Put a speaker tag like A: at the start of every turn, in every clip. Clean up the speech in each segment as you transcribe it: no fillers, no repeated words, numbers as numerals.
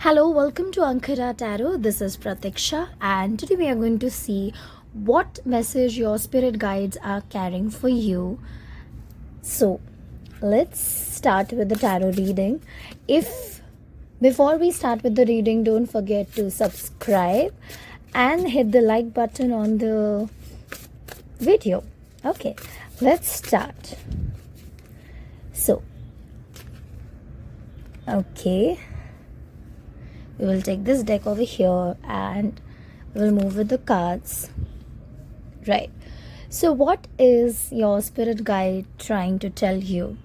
A: Hello, welcome to Ankara Tarot. This is Pratiksha, and today we are going to see what message your spirit guides are carrying for you. So, let's start with the tarot reading. If before we start with the reading, don't forget to subscribe and hit the like button on the video. Okay, let's start. So, okay. We will take this deck over here and we will move with the cards. Right. So what is your spirit guide trying to tell you?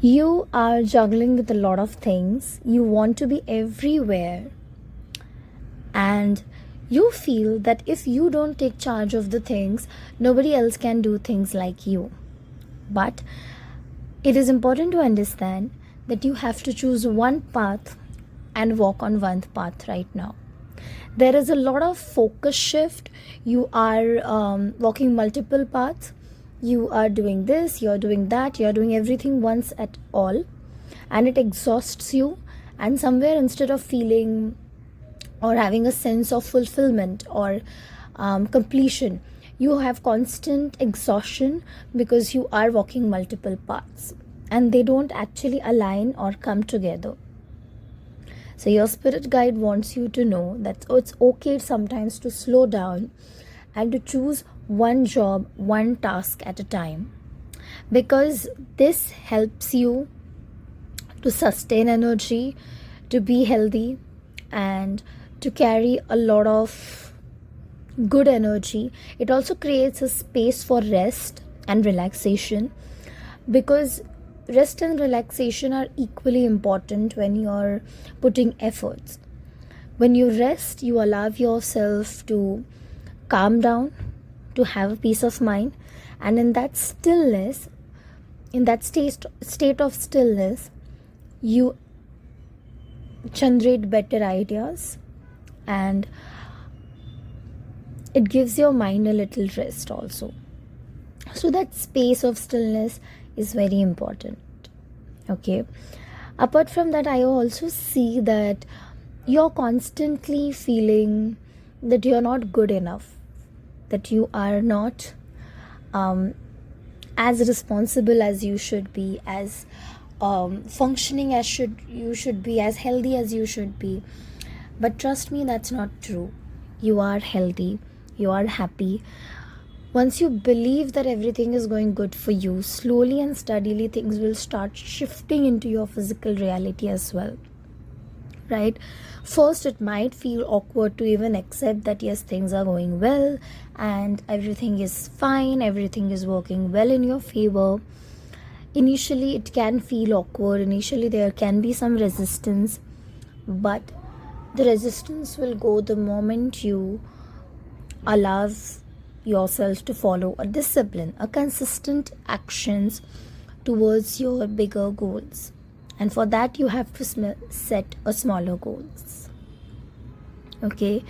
A: You are juggling with a lot of things. You want to be everywhere. And you feel that if you don't take charge of the things, nobody else can do things like you. But it is important to understand that you have to choose one path and walk on one path right now. There is a lot of focus shift. You are walking multiple paths. You are doing this, you're doing that, you're doing everything once at all, and it exhausts you. And somewhere, instead of feeling or having a sense of fulfillment or completion, you have constant exhaustion because you are walking multiple paths and they don't actually align or come together. So your spirit guide wants you to know that it's okay sometimes to slow down and to choose one job, one task at a time, because this helps you to sustain energy, to be healthy, and to carry a lot of good energy. It also creates a space for rest and relaxation, because rest and relaxation are equally important when you're putting efforts. When you rest, you allow yourself to calm down, to have a peace of mind, and in that stillness, in that state of stillness, you generate better ideas, and it gives your mind a little rest also. So that space of stillness is very important. Okay, apart from that, I also see that you're constantly feeling that you're not good enough, that you are not as responsible as you should be, as functioning as you should be, as healthy as you should be. But trust me, that's not true. You are healthy, you are happy. Once you believe that everything is going good for you, slowly and steadily things will start shifting into your physical reality as well. Right? First, it might feel awkward to even accept that yes, things are going well and everything is fine, everything is working well in your favor. Initially, it can feel awkward. Initially, there can be some resistance, but the resistance will go the moment you allow yourself to follow a discipline, a consistent actions towards your bigger goals. And for that, you have to set a smaller goals. Okay,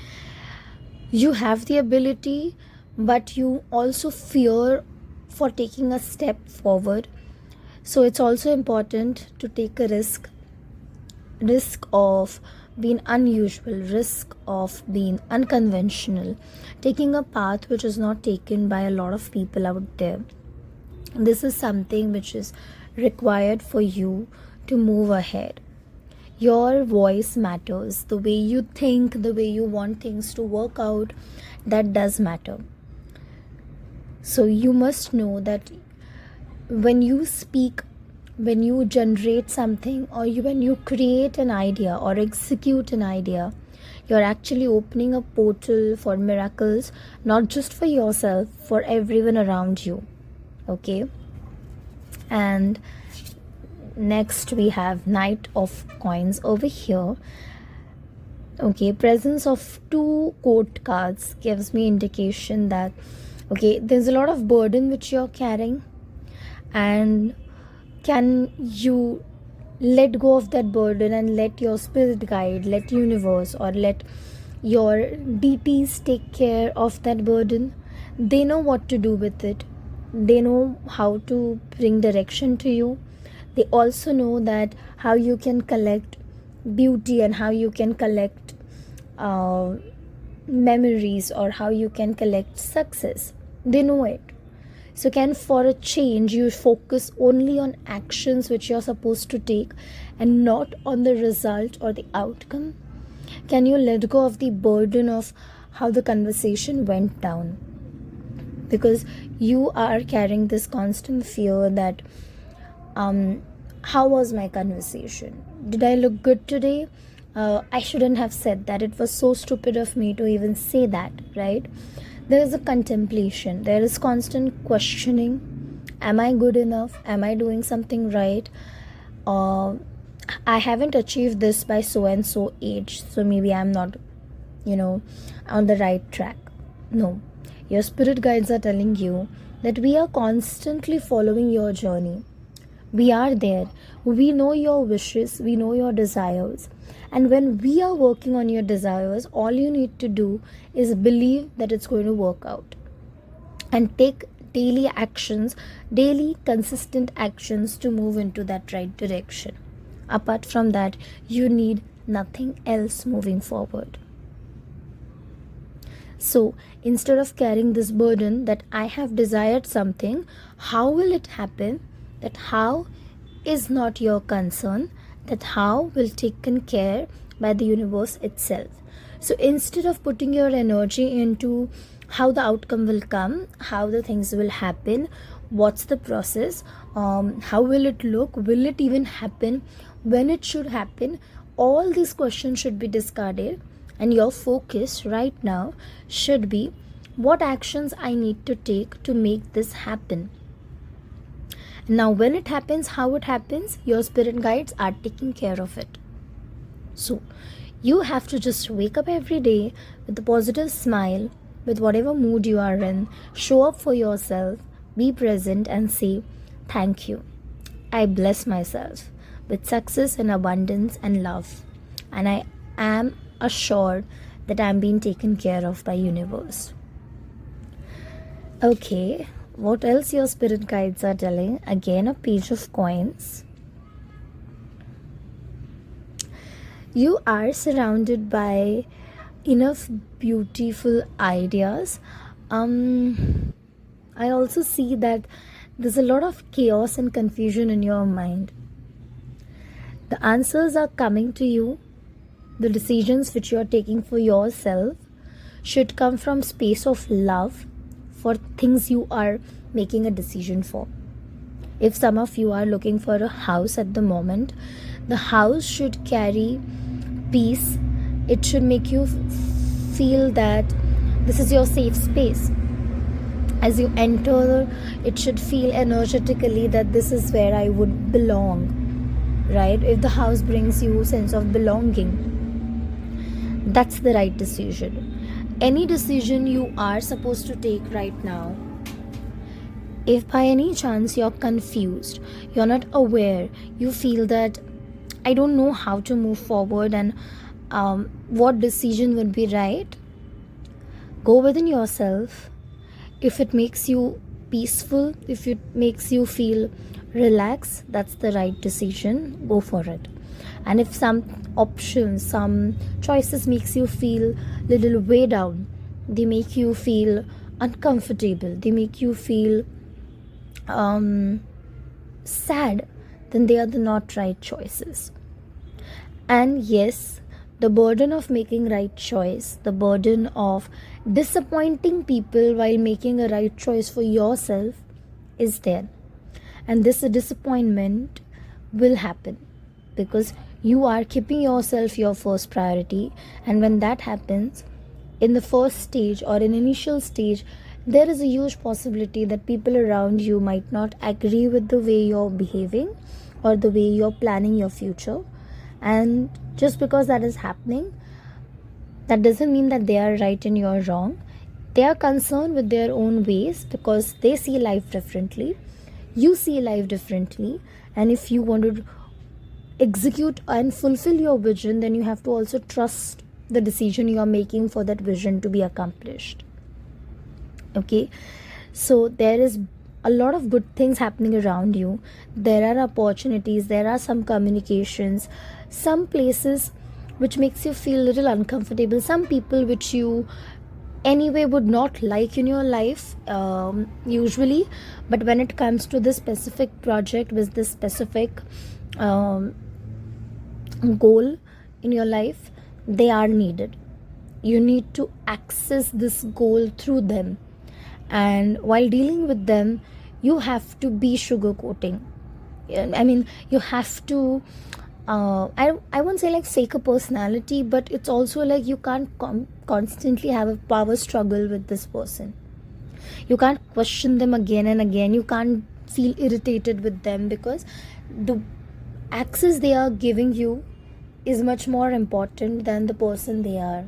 A: you have the ability, but you also fear for taking a step forward. So it's also important to take a risk of being unusual, risk of being unconventional, taking a path which is not taken by a lot of people out there. This is something which is required for you to move ahead. Your voice matters. The way you think, the way you want things to work out, that does matter. So you must know that when you speak, when you generate something, or when you create an idea or execute an idea, you're actually opening a portal for miracles, not just for yourself, for everyone around you. Okay, and next we have Knight of Coins over here. Okay, presence of two court cards gives me indication that okay, there's a lot of burden which you're carrying, and can you let go of that burden and let your spirit guide, let universe, or let your deities take care of that burden? They know what to do with it. They know how to bring direction to you. They also know that how you can collect beauty and how you can collect memories, or how you can collect success. They know it. So can for a change you focus only on actions which you're supposed to take and not on the result or the outcome? Can you let go of the burden of how the conversation went down? Because you are carrying this constant fear that how was my conversation? Did I look good today? I shouldn't have said that. It was so stupid of me to even say that, right? There is a contemplation. There is constant questioning. Am I good enough? Am I doing something right? I haven't achieved this by so and so age, so maybe I'm not, on the right track. No. Your spirit guides are telling you that we are constantly following your journey. We are there. We know your wishes. We know your desires. And when we are working on your desires, all you need to do is believe that it's going to work out. And take daily actions, daily consistent actions to move into that right direction. Apart from that, you need nothing else moving forward. So instead of carrying this burden that I have desired something, how will it happen? That how is not your concern, that how will taken care by the universe itself. So instead of putting your energy into how the outcome will come, how the things will happen, what's the process, how will it look, will it even happen, when it should happen, all these questions should be discarded, and your focus right now should be what actions I need to take to make this happen. Now when it happens, how it happens, your spirit guides are taking care of it. So you have to just wake up every day with a positive smile, with whatever mood you are in, show up for yourself, be present and say, thank you. I bless myself with success and abundance and love. And I am assured that I'm being taken care of by universe. Okay, what else your spirit guides are telling? Again, a page of coins. You are surrounded by enough beautiful ideas. I also see that there's a lot of chaos and confusion in your mind. The answers are coming to you. The decisions which you are taking for yourself should come from space of love for things you are making a decision for. If some of you are looking for a house at the moment, the house should carry peace. It should make you feel that this is your safe space. As you enter, it should feel energetically that this is where I would belong, right? If the house brings you a sense of belonging, that's the right decision. Any decision you are supposed to take right now, if by any chance you're confused, you're not aware, you feel that I don't know how to move forward and what decision would be right, go within yourself. If it makes you peaceful, if it makes you feel relaxed, that's the right decision. Go for it. And if some options, some choices makes you feel little way down, they make you feel uncomfortable, they make you feel sad, then they are the not right choices. And yes, the burden of making right choice, the burden of disappointing people while making a right choice for yourself is there. And this disappointment will happen because you are keeping yourself your first priority. And when that happens, in the first stage or in initial stage, there is a huge possibility that people around you might not agree with the way you're behaving or the way you're planning your future. And just because that is happening, that doesn't mean that they are right and you're wrong. They are concerned with their own ways because they see life differently. You see life differently. And if you want to execute and fulfill your vision, then you have to also trust the decision you are making for that vision to be accomplished. Okay, so there is a lot of good things happening around you. There are opportunities, there are some communications, some places which makes you feel a little uncomfortable, some people which you anyway would not like in your life, usually, but when it comes to this specific project with this specific um, goal in your life, they are needed. You need to access this goal through them, and while dealing with them, you have to be sugarcoating. I mean, you have to I won't say like fake a personality, but it's also like you can't constantly have a power struggle with this person. You can't question them again and again. You can't feel irritated with them, because the access they are giving you is much more important than the person they are.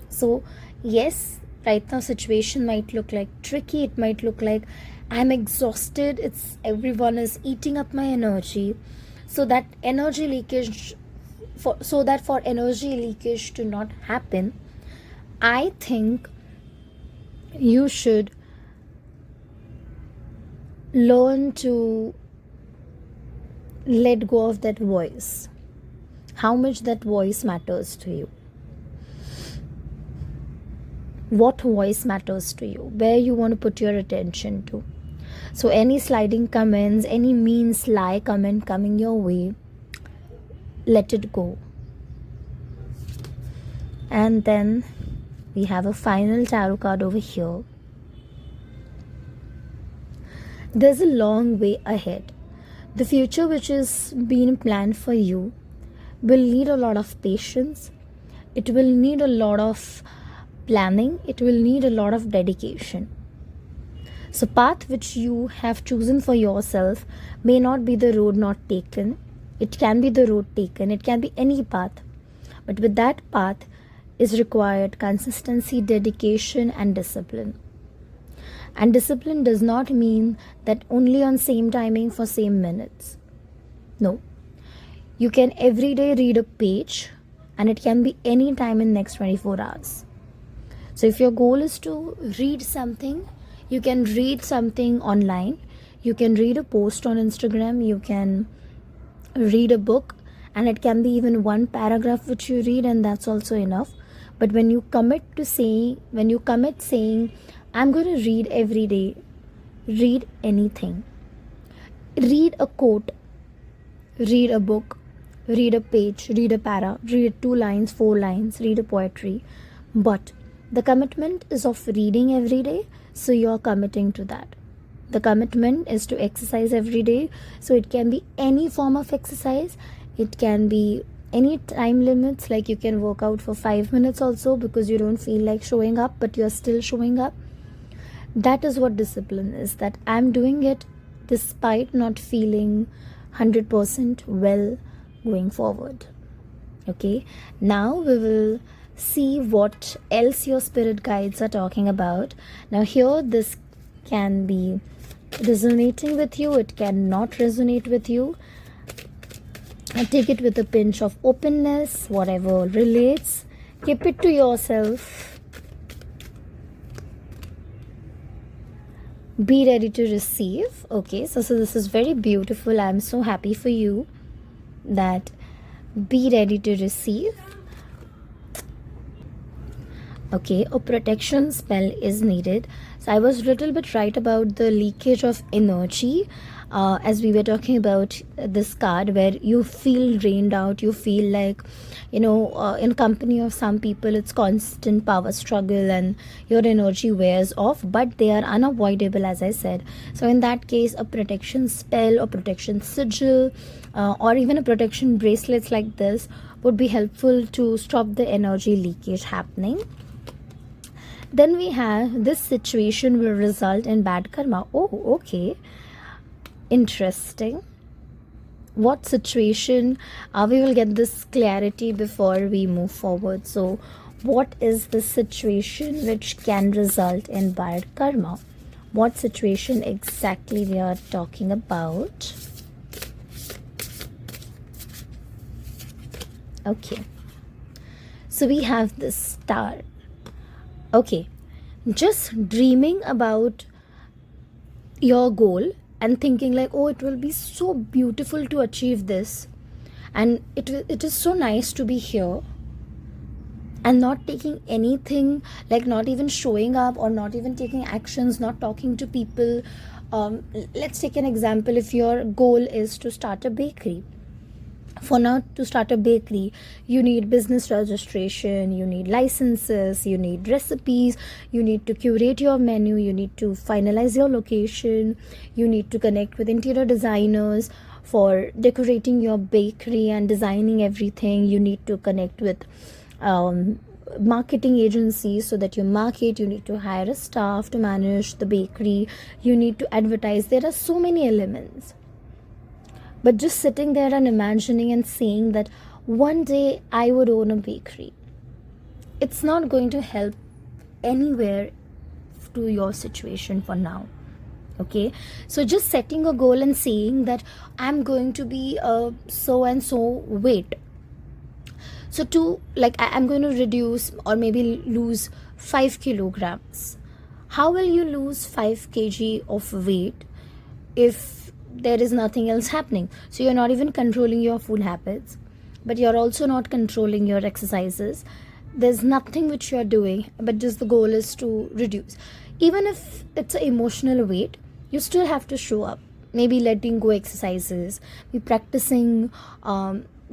A: So yes, right now situation might look like tricky. It might look like I'm exhausted. It's everyone is eating up my energy. So that energy leakage, for energy leakage to not happen, I think you should learn to let go of that voice. How much that voice matters to you. What voice matters to you, where you want to put your attention to. So any sliding comments, any mean sly comment coming your way, let it go. And then we have a final tarot card over here. There's a long way ahead. The future which is being planned for you will need a lot of patience. It will need a lot of planning. It will need a lot of dedication. So path which you have chosen for yourself may not be the road not taken. It can be the road taken. It can be any path. But with that path is required consistency, dedication, and discipline. And discipline does not mean that only on same timing for same minutes. No. You can every day read a page, and it can be any time in next 24 hours. So if your goal is to read something, you can read something online. You can read a post on Instagram. You can read a book, and it can be even one paragraph which you read, and that's also enough. But when you commit saying, I'm going to read every day, read anything. Read a quote, read a book, read a page, read a para, read 2 lines, 4 lines, read a poetry. But the commitment is of reading every day, so you're committing to that. The commitment is to exercise every day, so it can be any form of exercise. It can be any time limits, like you can work out for 5 minutes also because you don't feel like showing up, but you're still showing up. That is what discipline is, that I'm doing it despite not feeling 100% well going forward. Okay, now we will see what else your spirit guides are talking about. Now here, this can be resonating with you, it cannot resonate with you. And take it with a pinch of openness. Whatever relates, keep it to yourself. Be ready to receive. Okay, so this is very beautiful. I'm so happy for you that be ready to receive. Okay, a protection spell is needed. So I was a little bit right about the leakage of energy, as we were talking about this card, where you feel drained out. You feel like, in company of some people, it's constant power struggle and your energy wears off, but they are unavoidable, as I said. So in that case, a protection spell or protection sigil, or even a protection bracelets like this would be helpful to stop the energy leakage happening. Then we have, this situation will result in bad karma. Oh, okay. Interesting. What situation? We will get this clarity before we move forward. So, what is the situation which can result in bad karma? What situation exactly we are talking about? Okay. So, we have this star. Okay, just dreaming about your goal and thinking like, oh, it will be so beautiful to achieve this. And it is so nice to be here and not taking anything, like not even showing up or not even taking actions, not talking to people. Let's take an example. If your goal is to start a bakery, for now, to start a bakery, you need business registration, you need licenses, you need recipes, you need to curate your menu, you need to finalize your location, you need to connect with interior designers for decorating your bakery and designing everything. You need to connect with marketing agencies so that you market. You need to hire a staff to manage the bakery, you need to advertise. There are so many elements. But just sitting there and imagining and saying that one day I would own a bakery, it's not going to help anywhere to your situation for now. Okay, so just setting a goal and saying that I'm going to be so and so weight. So to, like, I'm going to reduce or maybe lose 5 kilograms. How will you lose 5 kg of weight if there is nothing else happening? So you're not even controlling your food habits, but you're also not controlling your exercises. There's nothing which you're doing, but just the goal is to reduce. Even if it's an emotional weight, you still have to show up. Maybe letting go exercises, be practicing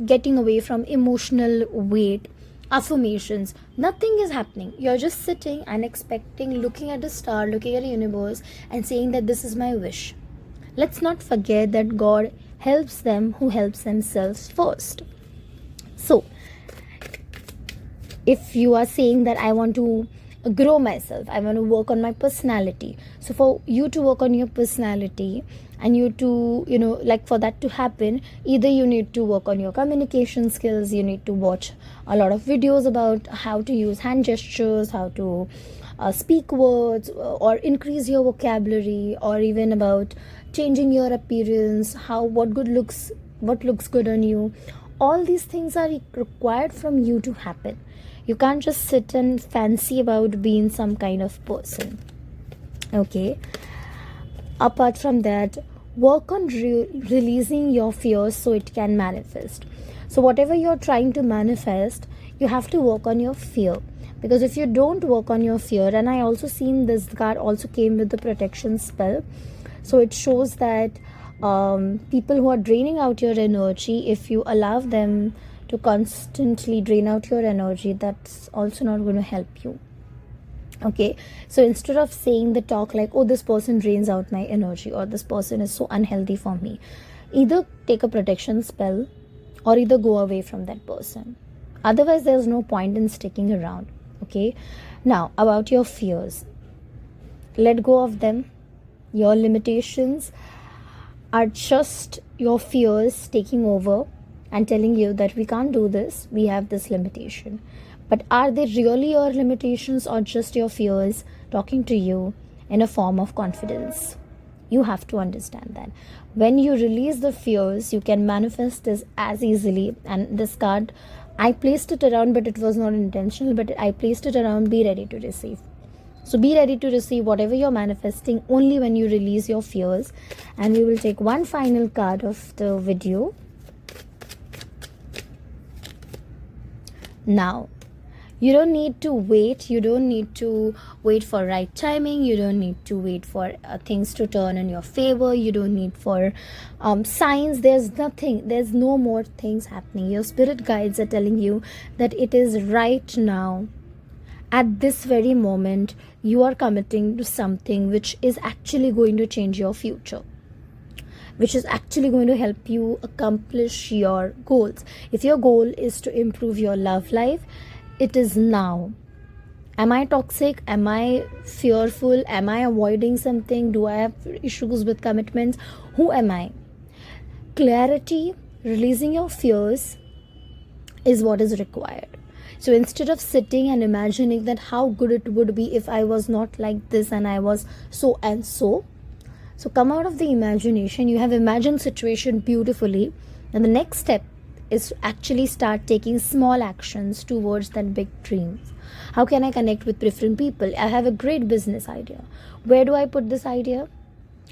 A: getting away from emotional weight, affirmations. Nothing is happening. You're just sitting and expecting, looking at the star, looking at the universe, and saying that this is my wish. Let's not forget that God helps them who helps themselves first. So, if you are saying that I want to grow myself, I want to work on my personality. So for you to work on your personality and you to, like for that to happen, either you need to work on your communication skills, you need to watch a lot of videos about how to use hand gestures, how to speak words, or increase your vocabulary, or even about changing your appearance, what looks good on you. All these things are required from you to happen. You can't just sit and fancy about being some kind of person. Okay. Apart from that, work on releasing your fears so it can manifest. So whatever you're trying to manifest, you have to work on your fear. Because if you don't work on your fear, and I also seen this card also came with the protection spell. So it shows that people who are draining out your energy, if you allow them to constantly drain out your energy, that's also not going to help you. Okay, so instead of saying the talk like, oh, this person drains out my energy, or this person is so unhealthy for me, either take a protection spell or either go away from that person. Otherwise, there's no point in sticking around. Okay, now about your fears, let go of them. Your limitations are just your fears taking over and telling you that we can't do this, we have this limitation. But are they really your limitations or just your fears talking to you in a form of confidence? You have to understand that. When you release the fears, you can manifest this as easily. And this card, I placed it around, but it was not intentional, but I placed it around, be ready to receive. So be ready to receive whatever you're manifesting only when you release your fears. And we will take one final card of the video. Now, you don't need to wait. You don't need to wait for right timing. You don't need to wait for things to turn in your favor. You don't need for signs. There's nothing. There's no more things happening. Your spirit guides are telling you that it is right now. At this very moment, you are committing to something which is actually going to change your future, which is actually going to help you accomplish your goals. If your goal is to improve your love life, it is now. Am I toxic? Am I fearful? Am I avoiding something? Do I have issues with commitments? Who am I? Clarity, releasing your fears is what is required. So instead of sitting and imagining that how good it would be if I was not like this and I was so and so. So come out of the imagination. You have imagined situation beautifully. And the next step is to actually start taking small actions towards that big dreams. How can I connect with different people? I have a great business idea. Where do I put this idea?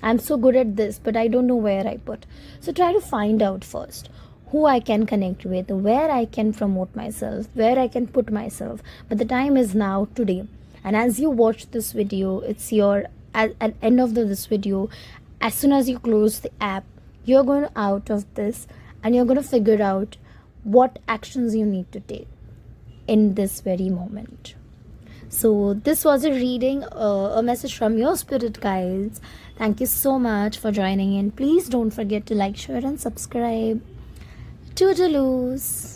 A: I'm so good at this, but I don't know where I put. So try to find out first. who I can connect with, where I can promote myself, where I can put myself. But the time is now, today. And as you watch this video, it's your at end of this video, as soon as you close the app, you're going out of this and you're going to figure out what actions you need to take in this very moment. So this was a reading, a message from your spirit guides. Thank you so much for joining in. Please don't forget to like, share and subscribe. Toodaloos.